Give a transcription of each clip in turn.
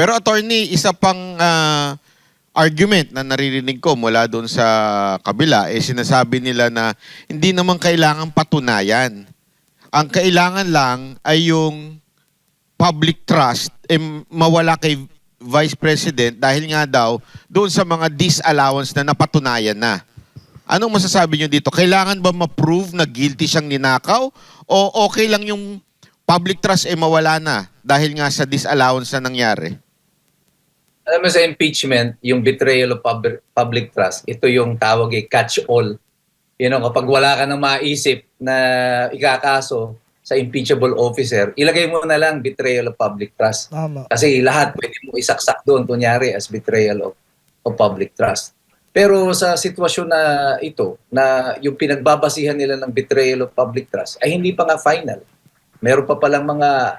Pero attorney, isa pang argument na naririnig ko mula doon sa kabila, sinasabi nila na hindi naman kailangan patunayan. Ang kailangan lang ay yung public trust mawala kay Vice President dahil nga daw doon sa mga disallowance na napatunayan na. Anong masasabi nyo dito? Kailangan ba ma-prove na guilty siyang ninakaw o okay lang yung public trust mawala na dahil nga sa disallowance na nangyari? Alam mo sa impeachment, yung betrayal of public trust, ito yung tawag catch-all. Kapag wala ka nang maisip na ikakaso sa impeachable officer, ilagay mo na lang betrayal of public trust. Tama. Kasi lahat pwede mo isaksak doon, kunyari, as betrayal of public trust. Pero sa sitwasyon na ito, na yung pinagbabasihan nila ng betrayal of public trust, ay hindi pa nga final. Meron pa palang mga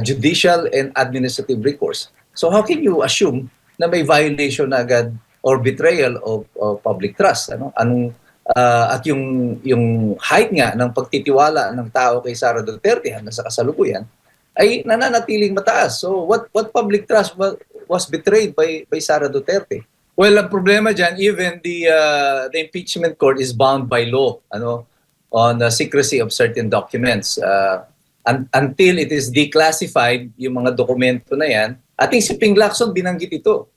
judicial and administrative recourse. So how can you assume na may violation na agad or betrayal of public trust? At yung height nga ng pagtitiwala ng tao kay Sara Duterte hanggang sa kasalukuyan ay nananatiling mataas. So what public trust was betrayed by Sara Duterte? Well, ang problema dyan, even the impeachment court is bound by law on the secrecy of certain documents. Until it is declassified, yung mga dokumento na yan, ating si Ping Lacson binanggit ito,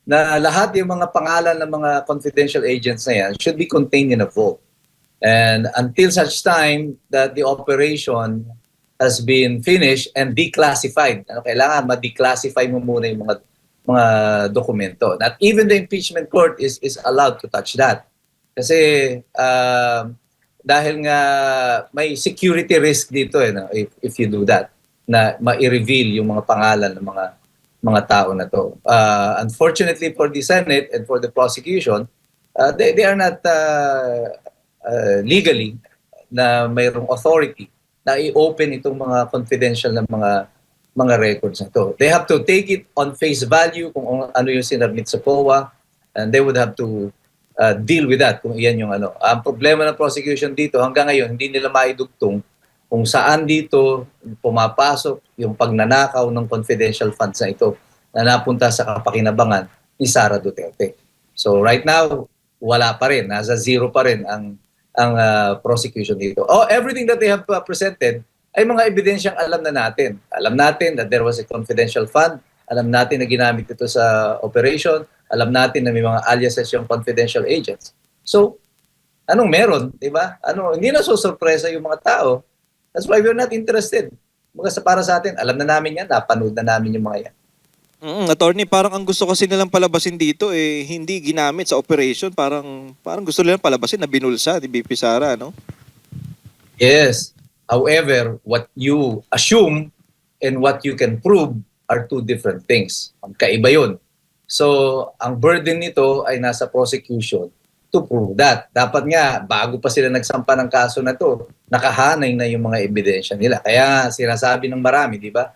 na lahat yung mga pangalan ng mga confidential agents na yan should be contained in a vault. And until such time that the operation has been finished and declassified, kailangan ma-declassify mo muna yung mga dokumento. Not even the impeachment court is allowed to touch that. Kasi dahil nga may security risk dito if you do that, na ma-reveal yung mga pangalan ng mga tao na to. Unfortunately for the Senate and for the prosecution, they are not legally na mayroong authority na i-open itong mga confidential na mga records na to. They have to take it on face value kung ano yung sinabmit sa COA, and they would have to deal with that kung iyan yung Ang problema ng prosecution dito hanggang ngayon, hindi nila maidugtong kung saan dito pumapasok yung pagnanakaw ng confidential funds na ito na napunta sa kapakinabangan ni Sara Duterte. So right now, wala pa rin. Nasa zero pa rin ang prosecution dito. Everything that they have presented ay mga ebidensyang alam na natin. Alam natin that there was a confidential fund. Alam natin na ginamit ito sa operation. Alam natin na may mga aliases yung confidential agents. So, anong meron? Diba? Hindi na so surpresa yung mga tao. That's why we're not interested. Para sa atin, alam na namin yan, napanood na namin yung mga yan. Attorney, parang ang gusto kasi nilang palabasin dito hindi ginamit sa operation, parang gusto nilang palabasin na binulsa ni BP Sara, no? Yes. However, what you assume and what you can prove are two different things. Magkaiba yun. So, ang burden nito ay nasa prosecution to prove that. Dapat nga, bago pa sila nagsampa ng kaso na to, nakahanay na yung mga ebidensya nila. Kaya sinasabi ng marami, di ba?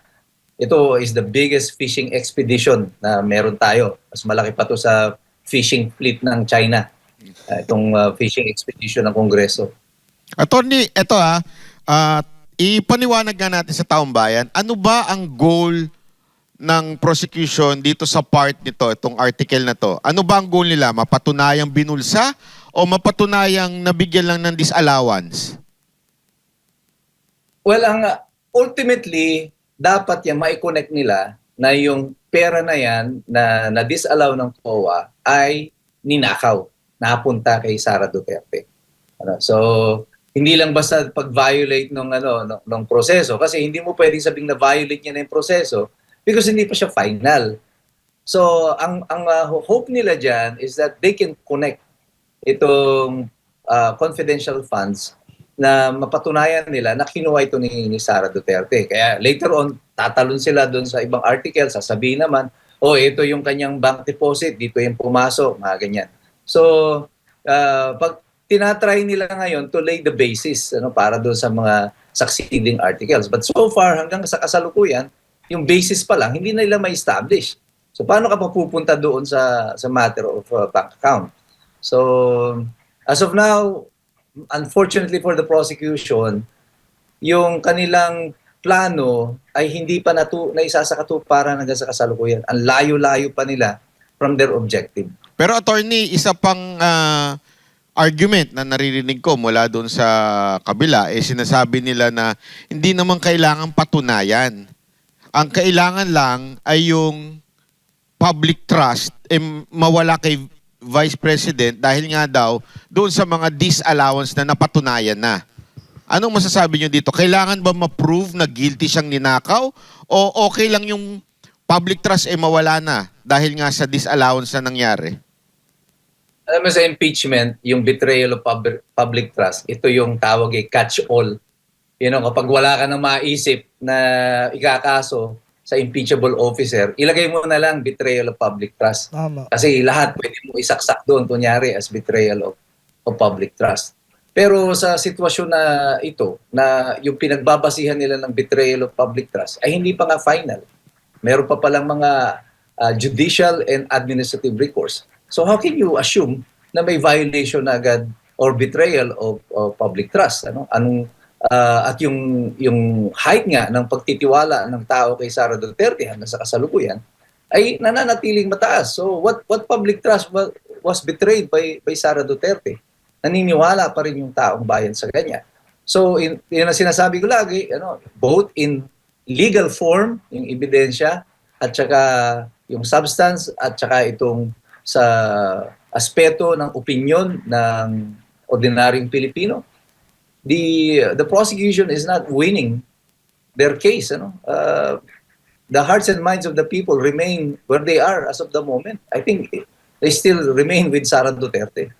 Ito is the biggest fishing expedition na meron tayo. Mas malaki pa to sa fishing fleet ng China. Itong fishing expedition ng Kongreso. Attorney, ito ipaniwanag nga natin sa taong bayan, ano ba ang goal ng prosecution dito sa part nito, itong article na to? Ano ba ang goal nila? Mapatunayang binulsa o mapatunayang nabigyan lang ng disallowance? Well, ultimately, dapat yan mai-connect nila na yung pera na yan na na-disallow ng COA ay ninakaw, napunta kay Sara Duterte. So, hindi lang basta pag-violate ng proseso, kasi hindi mo pwedeng sabing na-violate niya na yung proseso because hindi pa siya final. So, ang hope nila dyan is that they can connect itong confidential funds na mapatunayan nila na kinuha ito ni Sara Duterte. Kaya later on, tatalon sila doon sa ibang article, sasabihin naman, ito yung kanyang bank deposit, dito yung pumasok, mga ganyan. So, pag tinatry nila ngayon to lay the basis para doon sa mga succeeding articles. But so far, hanggang sa kasalukuyan, yung basis pa lang, hindi na nila ma-establish. So, paano ka papupunta doon sa matter of bank account? So, as of now, unfortunately for the prosecution, yung kanilang plano ay hindi pa naisa sa katuparan hanggang sa kasalukuyan. Ang layo-layo pa nila from their objective. Pero attorney, isa pang argument na naririnig ko mula doon sa kabila, sinasabi nila na hindi naman kailangang patunayan. Ang kailangan lang ay yung public trust mawala kay Vice President dahil nga daw doon sa mga disallowance na napatunayan na. Anong masasabi nyo dito? Kailangan ba ma-prove na guilty siyang ninakaw o okay lang yung public trust mawala na dahil nga sa disallowance na nangyari? Alam mo sa impeachment, yung betrayal of public trust, ito yung tawag catch-all. Kapag wala ka nang maisip na ikakaso sa impeachable officer, ilagay mo na lang betrayal of public trust. Tama. Kasi lahat pwede mo isaksak doon, kunyari, as betrayal of public trust. Pero sa sitwasyon na ito, na yung pinagbabasihan nila ng betrayal of public trust, ay hindi pa nga final. Meron pa palang mga judicial and administrative recourse. So how can you assume na may violation na agad or betrayal of public trust? At yung height nga ng pagtitiwala ng tao kay Sara Duterte hanggang sa kasalukuyan ay nananatiling mataas. So what public trust was betrayed by Sara Duterte? Naniniwala pa rin yung taong bayan sa kanya. So yun ang sinasabi ko lagi, both in legal form, yung ebidensya, at saka yung substance, at saka itong sa aspeto ng opinyon ng ordinaryong Pilipino, the prosecution is not winning their case. The hearts and minds of the people remain where they are as of the moment. I think they still remain with Sara Duterte.